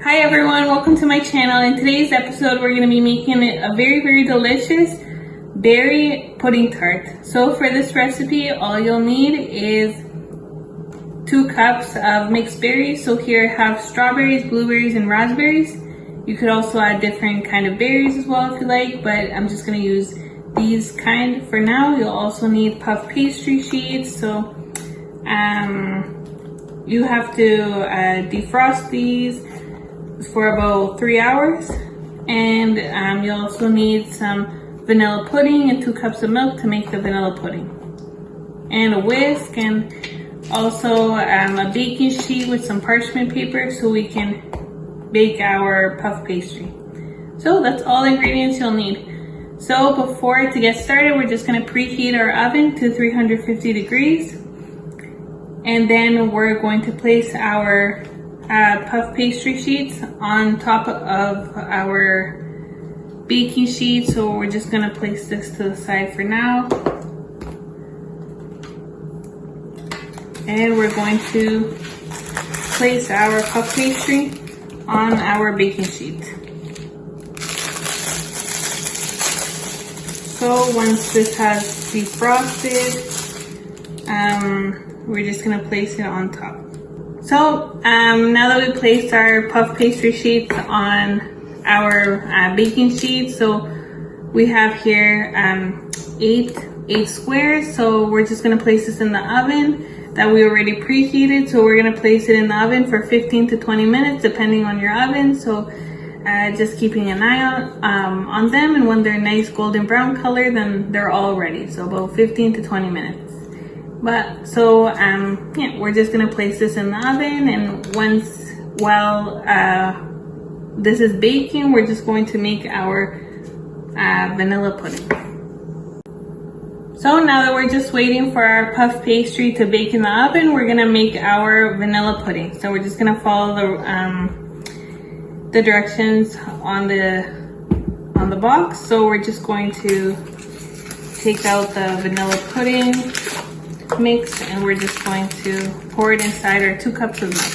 Hi everyone, welcome to my channel. In today's episode, we're going to be making a very delicious berry pudding tart. So for this recipe, all you'll need is 2 cups of mixed berries. So here I have strawberries, blueberries, and raspberries. You could also add different kind of berries as well if you like, but I'm just going to use these kind for now. You'll also need puff pastry sheets. So you have to defrost these for about 3 hours, and you'll also need some vanilla pudding and 2 cups of milk to make the vanilla pudding, and a whisk, and also a baking sheet with some parchment paper so we can bake our puff pastry. So that's all the ingredients you'll need. So to get started, we're just going to preheat our oven to 350 degrees, and then we're going to place our puff pastry sheets on top of our baking sheet. So we're just going to place this to the side for now, and we're going to place our puff pastry on our baking sheet. So once this has defrosted, we're just going to place it on top. So now that we placed our puff pastry sheets on our baking sheet, so we have here 8 squares. So we're just going to place this in the oven that we already preheated. So we're going to place it in the oven for 15 to 20 minutes depending on your oven. So just keeping an eye on them, and when they're nice golden brown color, then they're all ready. So about 15 to 20 minutes. We're just gonna place this in the oven, and while this is baking, we're just going to make our vanilla pudding. So now that we're just waiting for our puff pastry to bake in the oven, we're gonna make our vanilla pudding. So we're just gonna follow the directions on the box. So we're just going to take out the vanilla pudding mix, and we're just going to pour it inside our 2 cups of milk.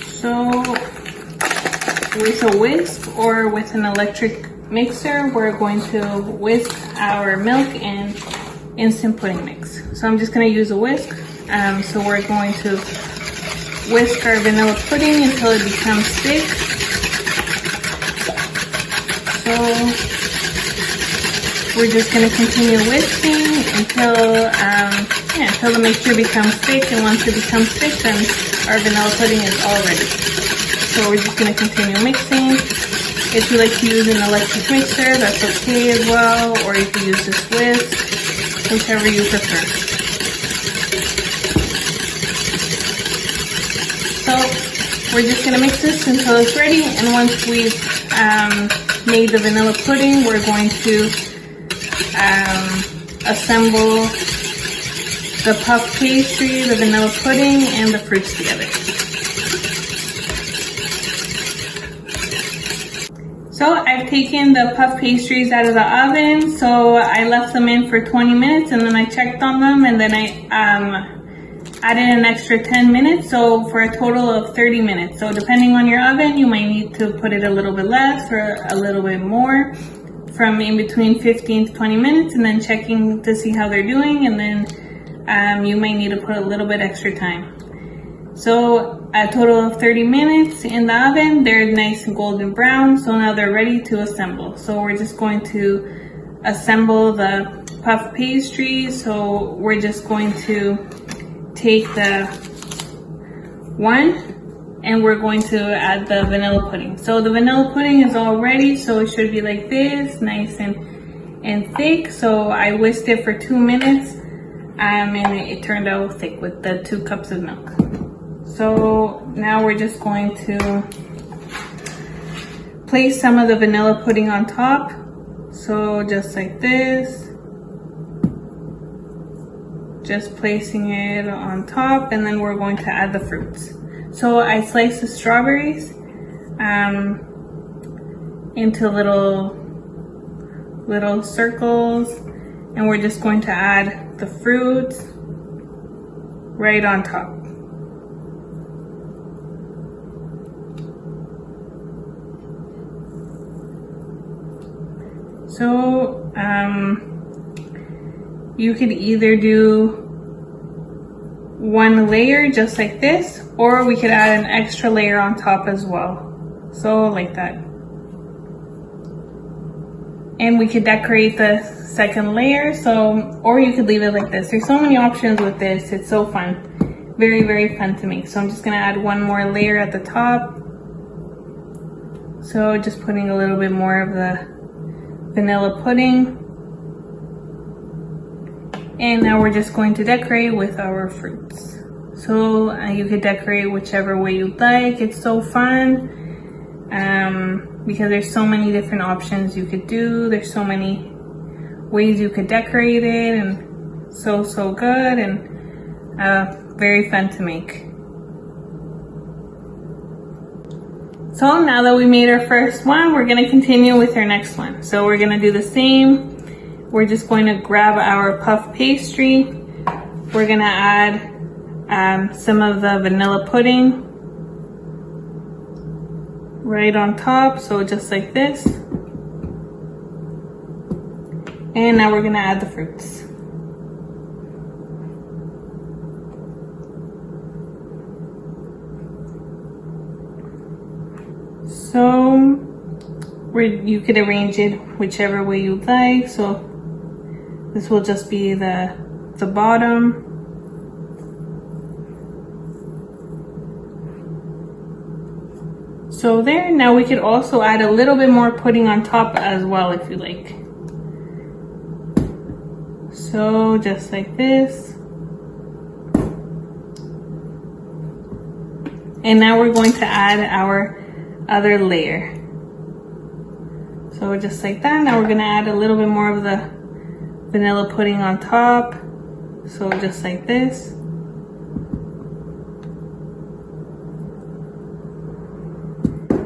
So with a whisk or with an electric mixer, we're going to whisk our milk and instant pudding mix. So I'm just going to use a whisk. So we're going to whisk our vanilla pudding until it becomes thick. So we're just going to continue whisking until the mixture becomes thick, and once it becomes thick, then our vanilla pudding is all ready. So we're just going to continue mixing. If you like to use an electric mixer, that's okay as well, or you can use this whisk, whichever you prefer. So we're just going to mix this until it's ready, and once we've made the vanilla pudding, we're going to assemble the puff pastry, the vanilla pudding, and the fruits together. So I've taken the puff pastries out of the oven. So I left them in for 20 minutes, and then I checked on them, and then I added an extra 10 minutes, so for a total of 30 minutes. So depending on your oven, you might need to put it a little bit less or a little bit more, from in between 15 to 20 minutes, and then checking to see how they're doing, and then you might need to put a little bit extra time. So a total of 30 minutes in the oven. They're nice and golden brown, so now they're ready to assemble. So we're just going to assemble the puff pastry. So we're just going to take the one, and we're going to add the vanilla pudding. So the vanilla pudding is all ready, so it should be like this, nice and thick. So I whisked it for 2 minutes, and it turned out thick with the 2 cups of milk. So now we're just going to place some of the vanilla pudding on top. So just like this. Just placing it on top, and then we're going to add the fruits. So I sliced the strawberries into little circles, and we're just going to add the fruits right on top. So you could either do one layer just like this, or we could add an extra layer on top as well. So like that. And we could decorate the second layer, or you could leave it like this. There's so many options with this. It's so fun. Very, very fun to make. So I'm just gonna add one more layer at the top. So just putting a little bit more of the vanilla pudding. And now we're just going to decorate with our fruits. So you could decorate whichever way you'd like. It's so fun because there's so many different options you could do. There's so many ways you could decorate it, and so good, and very fun to make. So now that we made our first one, we're gonna continue with our next one. So we're gonna do the same. We're just going to grab our puff pastry. We're gonna add some of the vanilla pudding right on top, so just like this. And now we're gonna add the fruits. So you could arrange it whichever way you like. So this will just be the bottom. So there, now we could also add a little bit more pudding on top as well if you like. So just like this. And now we're going to add our other layer. So just like that. Now we're gonna add a little bit more of the vanilla pudding on top. So just like this.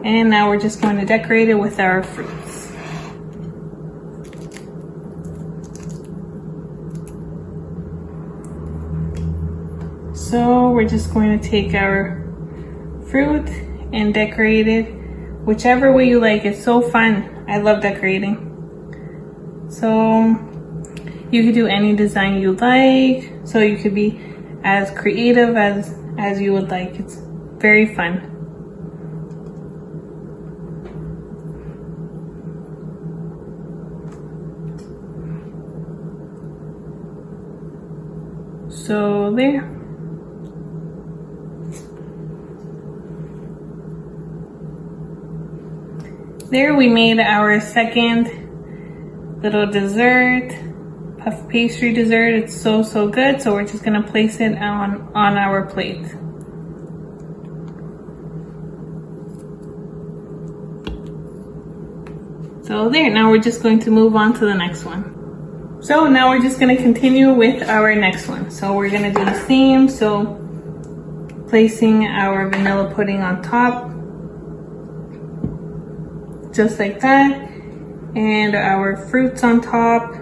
And now we're just going to decorate it with our fruits. So we're just going to take our fruit and decorate it whichever way you like. It's so fun. I love decorating. So you could do any design you like. So you could be as creative as you would like. It's very fun. So there. There we made our second little dessert, puff pastry dessert. It's so good. So we're just gonna place it on our plate. So there, now we're just going to move on to the next one. So now we're just gonna continue with our next one. So we're gonna do the same. So placing our vanilla pudding on top. Just like that, and our fruits on top.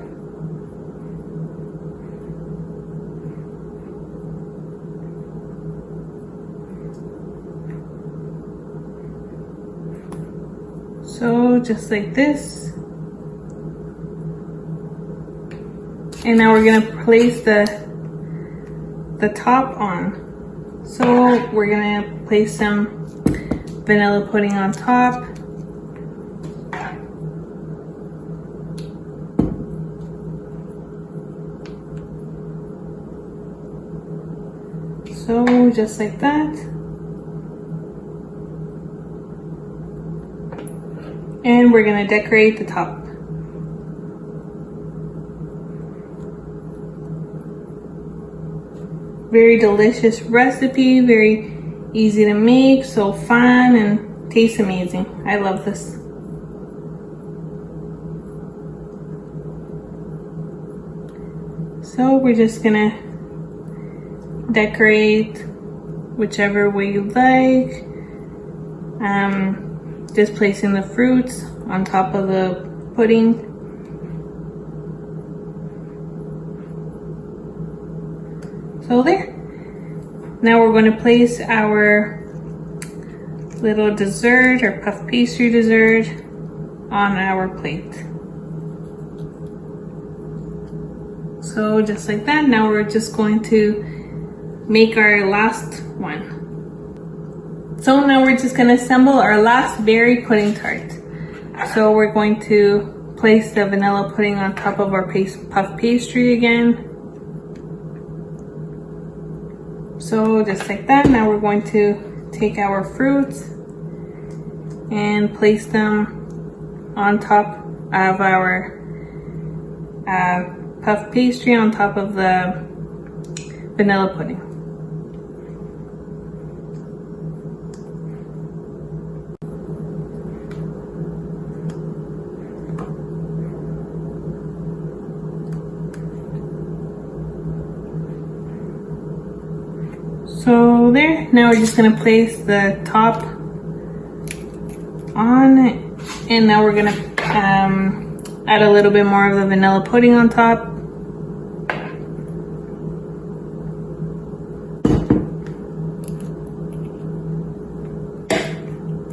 So just like this. And now we're gonna place the top on. So we're gonna place some vanilla pudding on top. So just like that. And we're gonna decorate the top. Very delicious recipe, very easy to make, so fun and tastes amazing. I love this. So we're just gonna decorate whichever way you like. Just placing the fruits on top of the pudding. So there. Now we're going to place our little dessert or puff pastry dessert on our plate. So just like that. Now we're just going to make our last one. So now we're just going to assemble our last berry pudding tart. So we're going to place the vanilla pudding on top of our puff pastry again. So just like that. Now we're going to take our fruits and place them on top of our puff pastry on top of the vanilla pudding. So there, now we're just gonna place the top on, and now we're gonna add a little bit more of the vanilla pudding on top.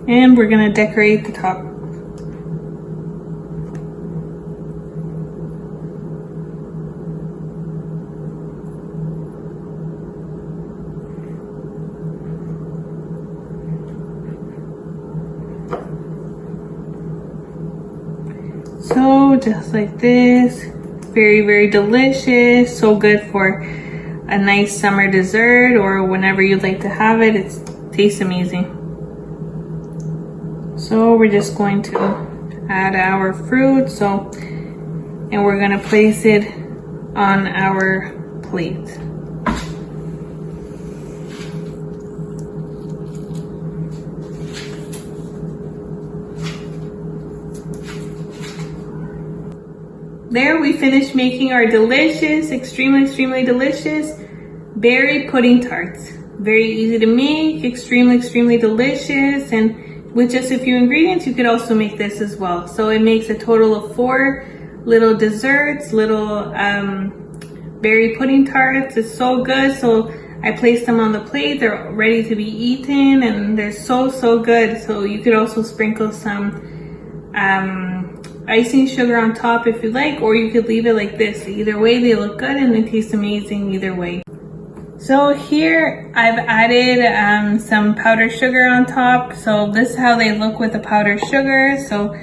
And we're gonna decorate the top. So just like this, very, very delicious. So good for a nice summer dessert or whenever you'd like to have it. It tastes amazing. So we're just going to add our fruit. And we're gonna place it on our plate. There, we finished making our delicious, extremely delicious berry pudding tarts. Very easy to make, extremely delicious, and with just a few ingredients, you could also make this as well. So it makes a total of 4 little desserts, little berry pudding tarts. It's so good. So I placed them on the plate. They're ready to be eaten, and they're so good. So you could also sprinkle some icing sugar on top if you like, or you could leave it like this. Either way, they look good and they taste amazing either way. So here I've added some powdered sugar on top. So this is how they look with the powdered sugar. So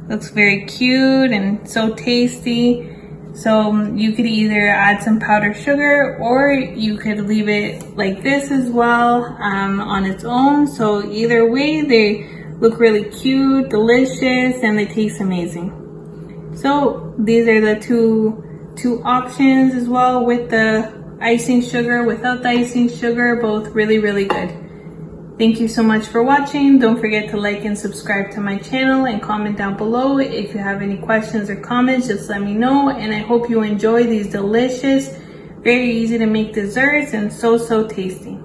looks very cute and so tasty. So you could either add some powdered sugar or you could leave it like this as well on its own. So either way, they look really cute, delicious, and they taste amazing. So these are the two options as well, with the icing sugar, without the icing sugar, both really good. Thank you so much for watching. Don't forget to like and subscribe to my channel and comment down below. If you have any questions or comments, just let me know. And I hope you enjoy these delicious, very easy to make desserts and so tasty.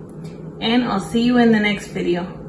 And I'll see you in the next video.